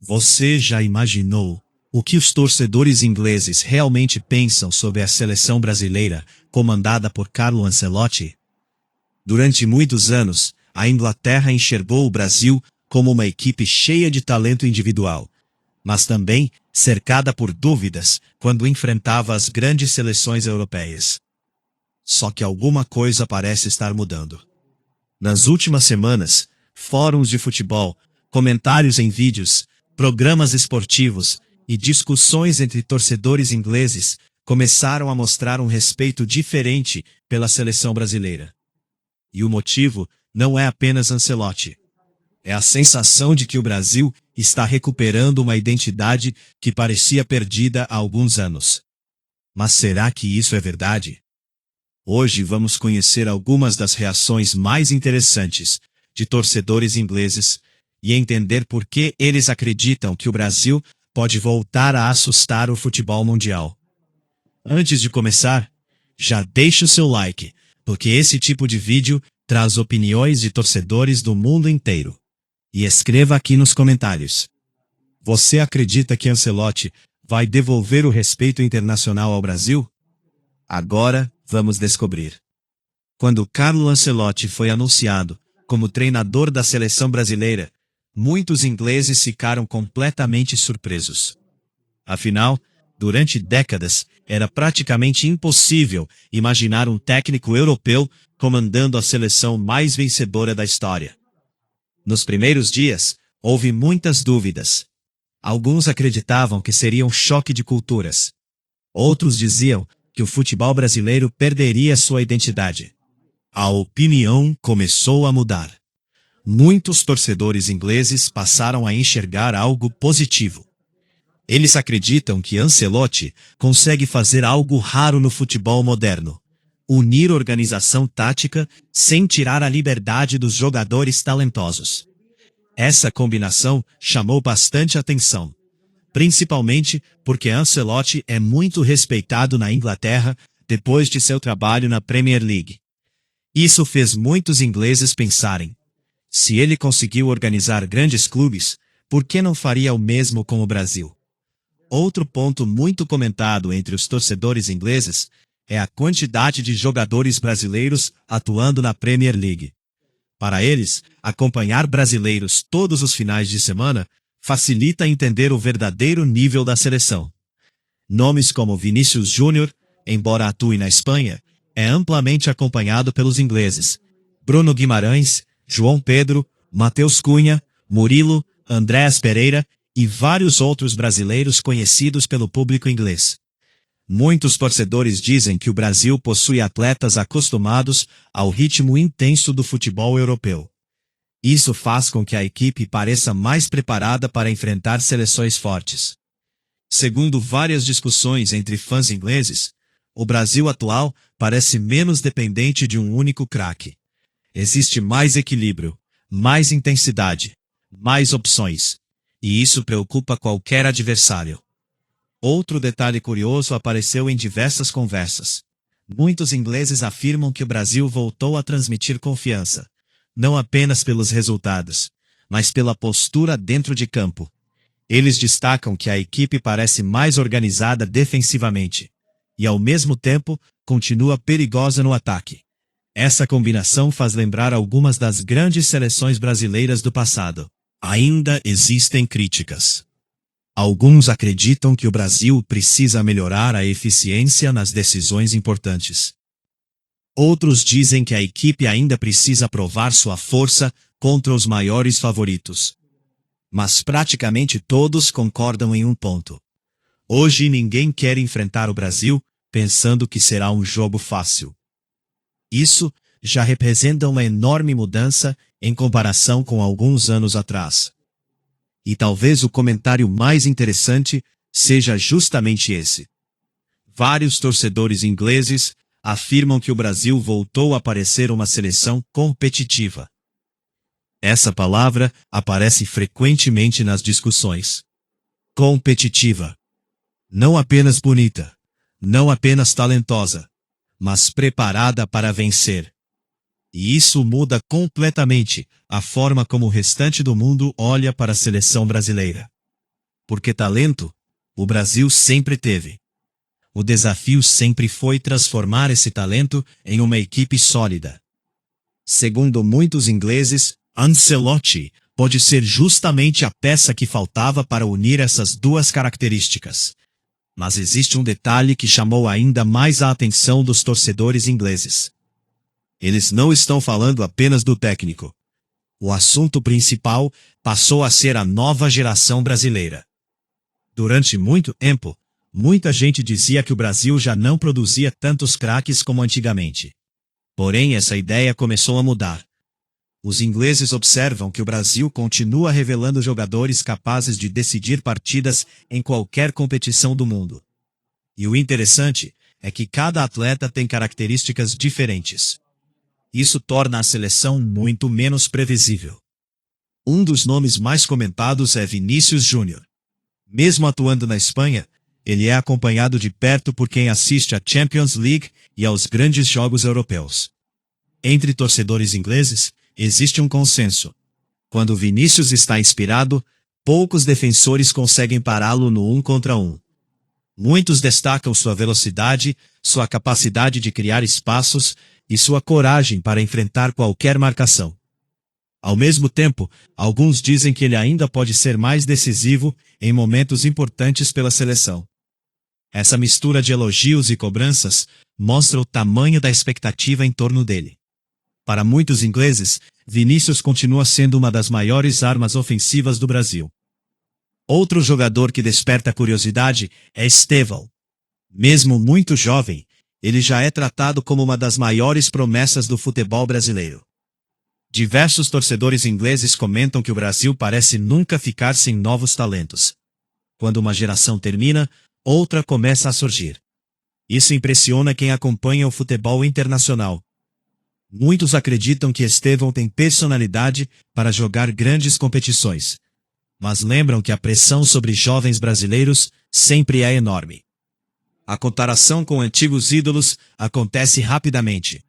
Você já imaginou o que os torcedores ingleses realmente pensam sobre a seleção brasileira, comandada por Carlo Ancelotti? Durante muitos anos, a Inglaterra enxergou o Brasil como uma equipe cheia de talento individual, mas também cercada por dúvidas quando enfrentava as grandes seleções europeias. Só que alguma coisa parece estar mudando. Nas últimas semanas, fóruns de futebol, comentários em vídeos, programas esportivos e discussões entre torcedores ingleses começaram a mostrar um respeito diferente pela seleção brasileira. E o motivo não é apenas Ancelotti. É a sensação de que o Brasil está recuperando uma identidade que parecia perdida há alguns anos. Mas será que isso é verdade? Hoje vamos conhecer algumas das reações mais interessantes de torcedores ingleses e entender por que eles acreditam que o Brasil pode voltar a assustar o futebol mundial. Antes de começar, já deixe o seu like, porque esse tipo de vídeo traz opiniões de torcedores do mundo inteiro. E escreva aqui nos comentários. Você acredita que Ancelotti vai devolver o respeito internacional ao Brasil? Agora, vamos descobrir. Quando Carlo Ancelotti foi anunciado como treinador da seleção brasileira, muitos ingleses ficaram completamente surpresos. Afinal, durante décadas, era praticamente impossível imaginar um técnico europeu comandando a seleção mais vencedora da história. Nos primeiros dias, houve muitas dúvidas. Alguns acreditavam que seria um choque de culturas. Outros diziam que o futebol brasileiro perderia sua identidade. A opinião começou a mudar. Muitos torcedores ingleses passaram a enxergar algo positivo. Eles acreditam que Ancelotti consegue fazer algo raro no futebol moderno: unir organização tática sem tirar a liberdade dos jogadores talentosos. Essa combinação chamou bastante atenção, principalmente porque Ancelotti é muito respeitado na Inglaterra depois de seu trabalho na Premier League. Isso fez muitos ingleses pensarem: se ele conseguiu organizar grandes clubes, por que não faria o mesmo com o Brasil? Outro ponto muito comentado entre os torcedores ingleses é a quantidade de jogadores brasileiros atuando na Premier League. Para eles, acompanhar brasileiros todos os finais de semana facilita entender o verdadeiro nível da seleção. Nomes como Vinícius Júnior, embora atue na Espanha, é amplamente acompanhado pelos ingleses. Bruno Guimarães, João Pedro, Matheus Cunha, Murilo, Andréas Pereira e vários outros brasileiros conhecidos pelo público inglês. Muitos torcedores dizem que o Brasil possui atletas acostumados ao ritmo intenso do futebol europeu. Isso faz com que a equipe pareça mais preparada para enfrentar seleções fortes. Segundo várias discussões entre fãs ingleses, o Brasil atual parece menos dependente de um único craque. Existe mais equilíbrio, mais intensidade, mais opções, e isso preocupa qualquer adversário. Outro detalhe curioso apareceu em diversas conversas. Muitos ingleses afirmam que o Brasil voltou a transmitir confiança, não apenas pelos resultados, mas pela postura dentro de campo. Eles destacam que a equipe parece mais organizada defensivamente e, ao mesmo tempo, continua perigosa no ataque. Essa combinação faz lembrar algumas das grandes seleções brasileiras do passado. Ainda existem críticas. Alguns acreditam que o Brasil precisa melhorar a eficiência nas decisões importantes. Outros dizem que a equipe ainda precisa provar sua força contra os maiores favoritos. Mas praticamente todos concordam em um ponto. Hoje ninguém quer enfrentar o Brasil pensando que será um jogo fácil. Isso já representa uma enorme mudança em comparação com alguns anos atrás. E talvez o comentário mais interessante seja justamente esse. Vários torcedores ingleses afirmam que o Brasil voltou a parecer uma seleção competitiva. Essa palavra aparece frequentemente nas discussões. Competitiva. Não apenas bonita, não apenas talentosa, mas preparada para vencer. E isso muda completamente a forma como o restante do mundo olha para a seleção brasileira. porque talento, o Brasil sempre teve. O desafio sempre foi transformar esse talento em uma equipe sólida. Segundo muitos ingleses, Ancelotti pode ser justamente a peça que faltava para unir essas duas características. Mas existe um detalhe que chamou ainda mais a atenção dos torcedores ingleses. Eles não estão falando apenas do técnico. O assunto principal passou a ser a nova geração brasileira. Durante muito tempo, muita gente dizia que o Brasil já não produzia tantos craques como antigamente. Porém, essa ideia começou a mudar. Os ingleses observam que o Brasil continua revelando jogadores capazes de decidir partidas em qualquer competição do mundo. E o interessante é que cada atleta tem características diferentes. Isso torna a seleção muito menos previsível. Um dos nomes mais comentados é Vinícius Júnior. Mesmo atuando na Espanha, ele é acompanhado de perto por quem assiste à Champions League e aos grandes jogos europeus. Entre torcedores ingleses, existe um consenso. Quando Vinícius está inspirado, poucos defensores conseguem pará-lo no 1 contra 1. Muitos destacam sua velocidade, sua capacidade de criar espaços e sua coragem para enfrentar qualquer marcação. Ao mesmo tempo, alguns dizem que ele ainda pode ser mais decisivo em momentos importantes pela seleção. Essa mistura de elogios e cobranças mostra o tamanho da expectativa em torno dele. Para muitos ingleses, Vinícius continua sendo uma das maiores armas ofensivas do Brasil. Outro jogador que desperta curiosidade é Estevão. Mesmo muito jovem, ele já é tratado como uma das maiores promessas do futebol brasileiro. Diversos torcedores ingleses comentam que o Brasil parece nunca ficar sem novos talentos. Quando uma geração termina, outra começa a surgir. Isso impressiona quem acompanha o futebol internacional. Muitos acreditam que Estevão tem personalidade para jogar grandes competições, mas lembram que a pressão sobre jovens brasileiros sempre é enorme. A comparação com antigos ídolos acontece rapidamente.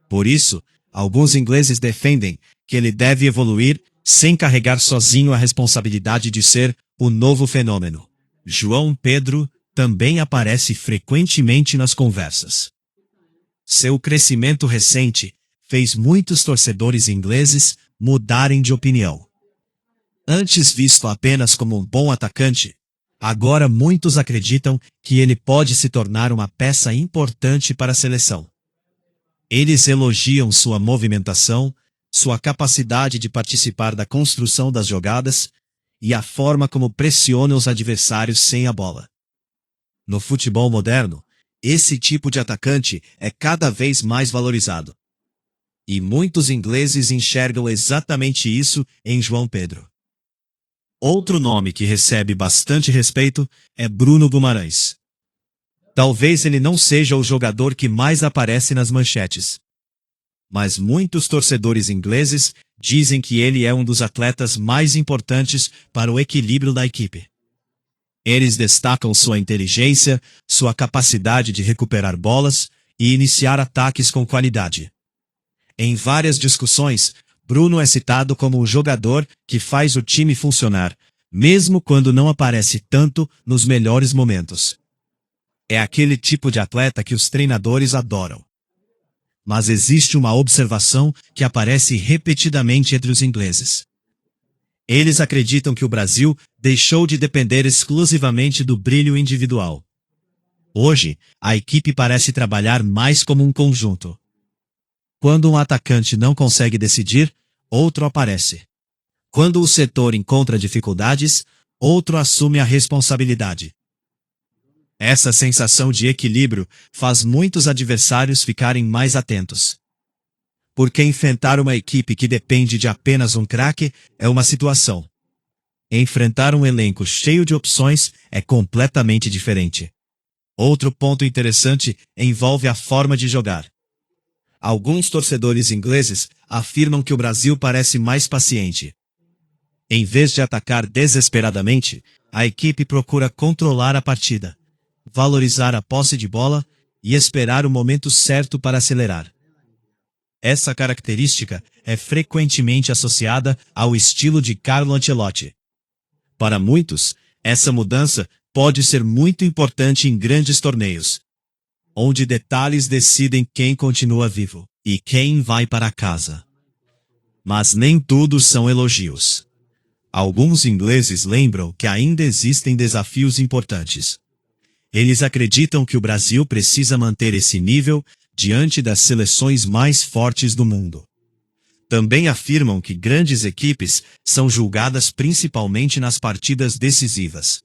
Por isso, alguns ingleses defendem que ele deve evoluir sem carregar sozinho a responsabilidade de ser o novo fenômeno. João Pedro também aparece frequentemente nas conversas. Seu crescimento recente fez muitos torcedores ingleses mudarem de opinião. Antes visto apenas como um bom atacante, agora muitos acreditam que ele pode se tornar uma peça importante para a seleção. Eles elogiam sua movimentação, sua capacidade de participar da construção das jogadas e a forma como pressiona os adversários sem a bola. No futebol moderno, esse tipo de atacante é cada vez mais valorizado. E muitos ingleses enxergam exatamente isso em João Pedro. Outro nome que recebe bastante respeito é Bruno Guimarães. Talvez ele não seja o jogador que mais aparece nas manchetes. Mas muitos torcedores ingleses dizem que ele é um dos atletas mais importantes para o equilíbrio da equipe. Eles destacam sua inteligência, sua capacidade de recuperar bolas e iniciar ataques com qualidade. Em várias discussões, Bruno é citado como o jogador que faz o time funcionar, mesmo quando não aparece tanto nos melhores momentos. É aquele tipo de atleta que os treinadores adoram. Mas existe uma observação que aparece repetidamente entre os ingleses. Eles acreditam que o Brasil deixou de depender exclusivamente do brilho individual. Hoje, a equipe parece trabalhar mais como um conjunto. Quando um atacante não consegue decidir, outro aparece. Quando o setor encontra dificuldades, outro assume a responsabilidade. Essa sensação de equilíbrio faz muitos adversários ficarem mais atentos. Porque enfrentar uma equipe que depende de apenas um craque é uma situação. Enfrentar um elenco cheio de opções é completamente diferente. Outro ponto interessante envolve a forma de jogar. Alguns torcedores ingleses afirmam que o Brasil parece mais paciente. Em vez de atacar desesperadamente, a equipe procura controlar a partida, valorizar a posse de bola e esperar o momento certo para acelerar. Essa característica é frequentemente associada ao estilo de Carlo Ancelotti. Para muitos, Essa mudança pode ser muito importante em grandes torneios, onde detalhes decidem quem continua vivo e quem vai para casa. Mas nem tudo são elogios. Alguns ingleses lembram que ainda existem desafios importantes. Eles acreditam que o Brasil precisa manter esse nível diante das seleções mais fortes do mundo. Também afirmam que grandes equipes são julgadas principalmente nas partidas decisivas.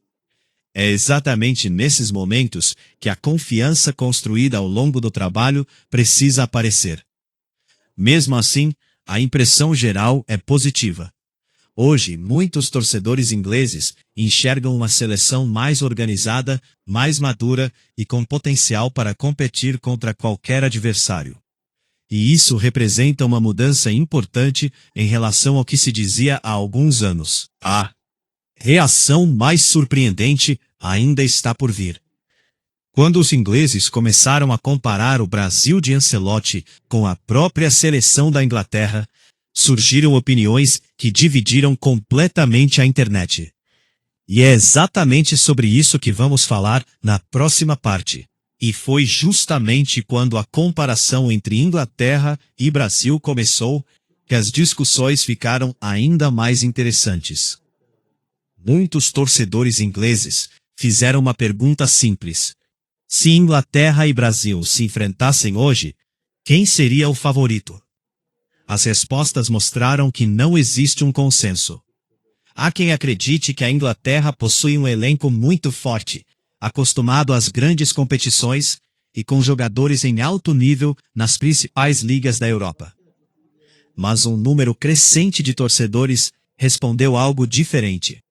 É exatamente nesses momentos que a confiança construída ao longo do trabalho precisa aparecer. Mesmo assim, a impressão geral é positiva. Hoje, muitos torcedores ingleses enxergam uma seleção mais organizada, mais madura e com potencial para competir contra qualquer adversário. E isso representa uma mudança importante em relação ao que se dizia há alguns anos. A reação mais surpreendente ainda está por vir. Quando os ingleses começaram a comparar o Brasil de Ancelotti com a própria seleção da Inglaterra, surgiram opiniões que dividiram completamente a internet. E é exatamente sobre isso que vamos falar na próxima parte. E foi justamente quando a comparação entre Inglaterra e Brasil começou que as discussões ficaram ainda mais interessantes. Muitos torcedores ingleses fizeram uma pergunta simples. Se Inglaterra e Brasil se enfrentassem hoje, quem seria o favorito? As respostas mostraram que não existe um consenso. Há quem acredite que a Inglaterra possui um elenco muito forte, acostumado às grandes competições e com jogadores em alto nível nas principais ligas da Europa. Mas um número crescente de torcedores respondeu algo diferente.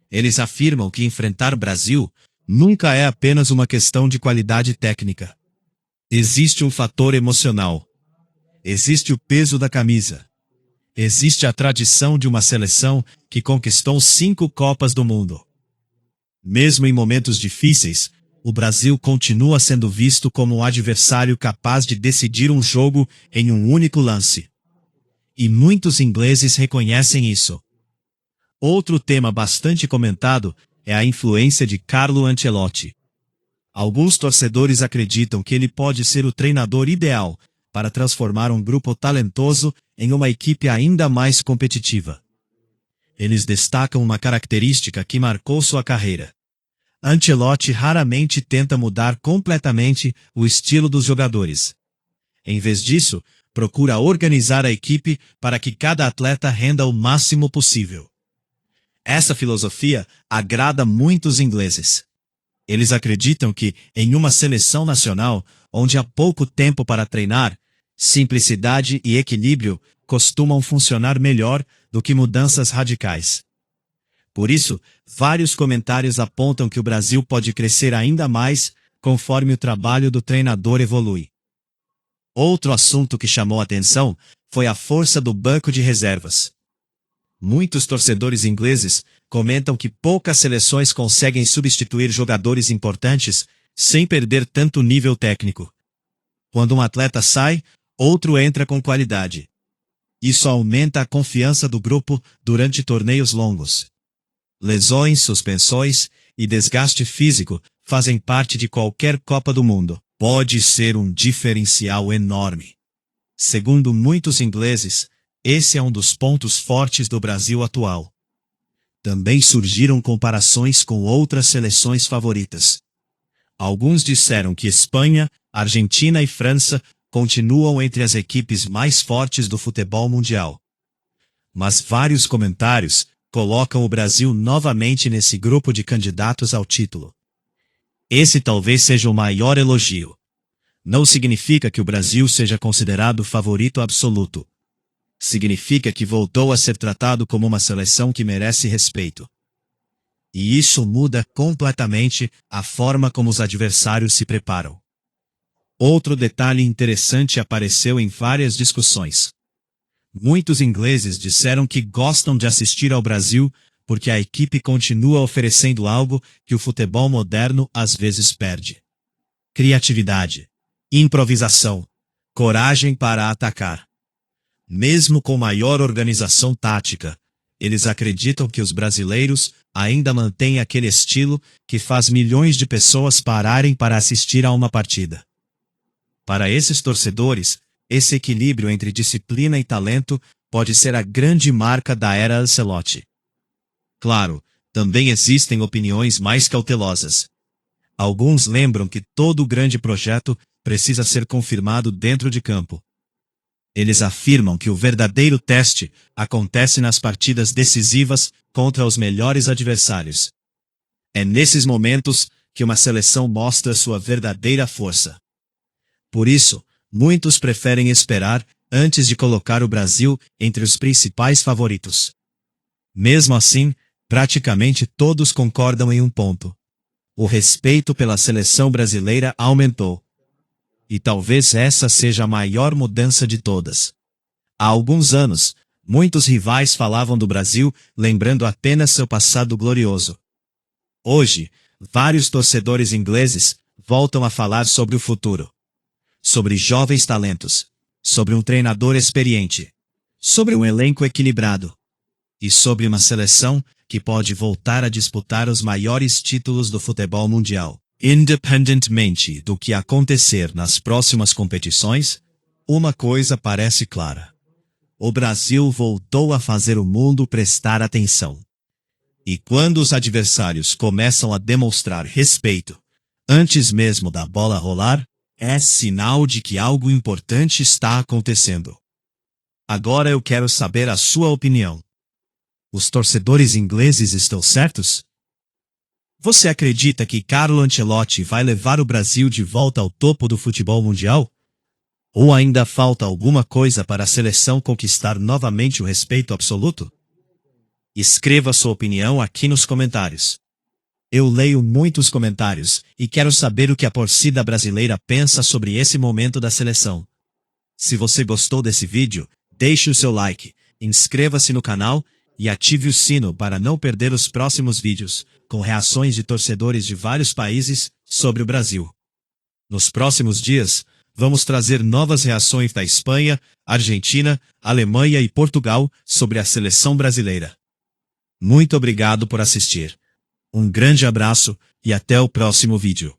Eles afirmam que enfrentar o Brasil nunca é apenas uma questão de qualidade técnica. Existe um fator emocional. Existe o peso da camisa. Existe a tradição de uma seleção que conquistou 5 Copas do Mundo. Mesmo em momentos difíceis, o Brasil continua sendo visto como um adversário capaz de decidir um jogo em um único lance. E muitos ingleses reconhecem isso. Outro tema bastante comentado é a influência de Carlo Ancelotti. Alguns torcedores acreditam que ele pode ser o treinador ideal para transformar um grupo talentoso em uma equipe ainda mais competitiva. Eles destacam uma característica que marcou sua carreira. Ancelotti raramente tenta mudar completamente o estilo dos jogadores. Em vez disso, procura organizar a equipe para que cada atleta renda o máximo possível. Essa filosofia agrada muitos ingleses. Eles acreditam que, em uma seleção nacional, onde há pouco tempo para treinar, simplicidade e equilíbrio costumam funcionar melhor do que mudanças radicais. Por isso, vários comentários apontam que o Brasil pode crescer ainda mais conforme o trabalho do treinador evolui. Outro assunto que chamou atenção foi a força do banco de reservas. Muitos torcedores ingleses comentam que poucas seleções conseguem substituir jogadores importantes sem perder tanto nível técnico. Quando um atleta sai, outro entra com qualidade. Isso aumenta a confiança do grupo durante torneios longos. Lesões, suspensões e desgaste físico fazem parte de qualquer Copa do Mundo. Pode ser um diferencial enorme. Segundo muitos ingleses, esse é um dos pontos fortes do Brasil atual. Também surgiram comparações com outras seleções favoritas. Alguns disseram que Espanha, Argentina e França continuam entre as equipes mais fortes do futebol mundial. Mas vários comentários colocam o Brasil novamente nesse grupo de candidatos ao título. Esse talvez seja o maior elogio. Não significa que o Brasil seja considerado o favorito absoluto. Significa que voltou a ser tratado como uma seleção que merece respeito. E isso muda completamente a forma como os adversários se preparam. Outro detalhe interessante apareceu em várias discussões. Muitos ingleses disseram que gostam de assistir ao Brasil porque a equipe continua oferecendo algo que o futebol moderno às vezes perde. Criatividade, improvisação, coragem para atacar. Mesmo com maior organização tática, Eles acreditam que os brasileiros ainda mantêm aquele estilo que faz milhões de pessoas pararem para assistir a uma partida. Para esses torcedores, esse equilíbrio entre disciplina e talento pode ser a grande marca da era Ancelotti. Claro, também existem opiniões mais cautelosas. Alguns lembram que todo grande projeto precisa ser confirmado dentro de campo. Eles afirmam que o verdadeiro teste acontece nas partidas decisivas contra os melhores adversários. É nesses momentos que uma seleção mostra sua verdadeira força. Por isso, muitos preferem esperar antes de colocar o Brasil entre os principais favoritos. Mesmo assim, praticamente todos concordam em um ponto. O respeito pela seleção brasileira aumentou. E talvez essa seja a maior mudança de todas. Há alguns anos, muitos rivais falavam do Brasil, lembrando apenas seu passado glorioso. Hoje, vários torcedores ingleses voltam a falar sobre o futuro. Sobre jovens talentos. Sobre um treinador experiente. Sobre um elenco equilibrado. E sobre uma seleção que pode voltar a disputar os maiores títulos do futebol mundial. Independentemente do que acontecer nas próximas competições, uma coisa parece clara. O Brasil voltou a fazer o mundo prestar atenção. E quando os adversários começam a demonstrar respeito, antes mesmo da bola rolar, é sinal de que algo importante está acontecendo. Agora eu quero saber a sua opinião. Os torcedores ingleses estão certos? Você acredita que Carlo Ancelotti vai levar o Brasil de volta ao topo do futebol mundial? Ou ainda falta alguma coisa para a seleção conquistar novamente o respeito absoluto? Escreva sua opinião aqui nos comentários. Eu leio muitos comentários e quero saber o que a torcida brasileira pensa sobre esse momento da seleção. Se você gostou desse vídeo, deixe o seu like, inscreva-se no canal e ative o sino para não perder os próximos vídeos, com reações de torcedores de vários países sobre o Brasil. Nos próximos dias, vamos trazer novas reações da Espanha, Argentina, Alemanha e Portugal sobre a seleção brasileira. Muito obrigado por assistir. Um grande abraço e até o próximo vídeo.